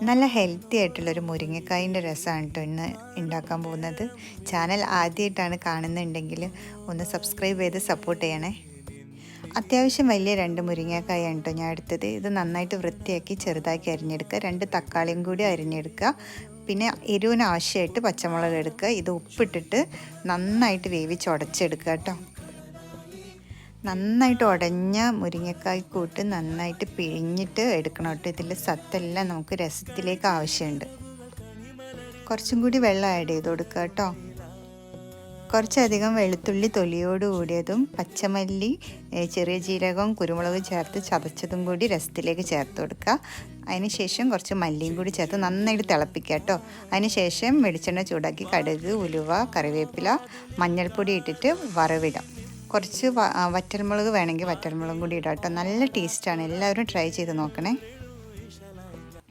നല്ല ഹെൽത്തി ആയിട്ടുള്ളൊരു മുരിങ്ങക്കായിൻ്റെ രസമാണ് കേട്ടോ ഇന്ന് ഉണ്ടാക്കാൻ പോകുന്നത്. ചാനൽ ആദ്യമായിട്ടാണ് കാണുന്നുണ്ടെങ്കിൽ ഒന്ന് സബ്സ്ക്രൈബ് ചെയ്ത് സപ്പോർട്ട് ചെയ്യണേ. അത്യാവശ്യം വലിയ 2 മുരിങ്ങക്കായാണ് കേട്ടോ ഞാൻ എടുത്തത്. ഇത് നന്നായിട്ട് വൃത്തിയാക്കി ചെറുതാക്കി അരിഞ്ഞെടുക്കുക. 2 തക്കാളിയും കൂടി അരിഞ്ഞെടുക്കുക. പിന്നെ എരിവിന് ആവശ്യമായിട്ട് പച്ചമുളക് എടുക്കുക. ഇത് ഉപ്പിട്ടിട്ട് നന്നായിട്ട് വേവിച്ച് ഉടച്ചെടുക്കുക കേട്ടോ. നന്നായിട്ട് ഉടഞ്ഞ മുരിങ്ങക്കായ് കൂട്ട് നന്നായിട്ട് പിഴിഞ്ഞിട്ട് എടുക്കണം കേട്ടോ. ഇതിൽ സത്തെല്ലാം നമുക്ക് രസത്തിലേക്ക് ആവശ്യമുണ്ട്. കുറച്ചും കൂടി വെള്ളം ആഡ് ചെയ്ത് കൊടുക്കുക കേട്ടോ. കുറച്ചധികം വെളുത്തുള്ളി തൊലിയോട് കൂടിയതും പച്ചമല്ലി, ചെറിയ ജീരകവും കുരുമുളക് ചേർത്ത് ചതച്ചതും കൂടി രസത്തിലേക്ക് ചേർത്ത് കൊടുക്കുക. അതിനുശേഷം കുറച്ച് മല്ലിയും കൂടി ചേർത്ത് നന്നായിട്ട് തിളപ്പിക്കുക കേട്ടോ. അതിനുശേഷം വെളിച്ചെണ്ണ ചൂടാക്കി കടുക്, ഉലുവ, കറിവേപ്പില, മഞ്ഞൾപ്പൊടി ഇട്ടിട്ട് വറവിടാം. കുറച്ച് വറ്റൽമുളക് വേണമെങ്കിൽ വറ്റൽമുളകും കൂടി ഇടാം കേട്ടോ. നല്ല ടേസ്റ്റാണ്. എല്ലാവരും ട്രൈ ചെയ്ത് നോക്കണേ.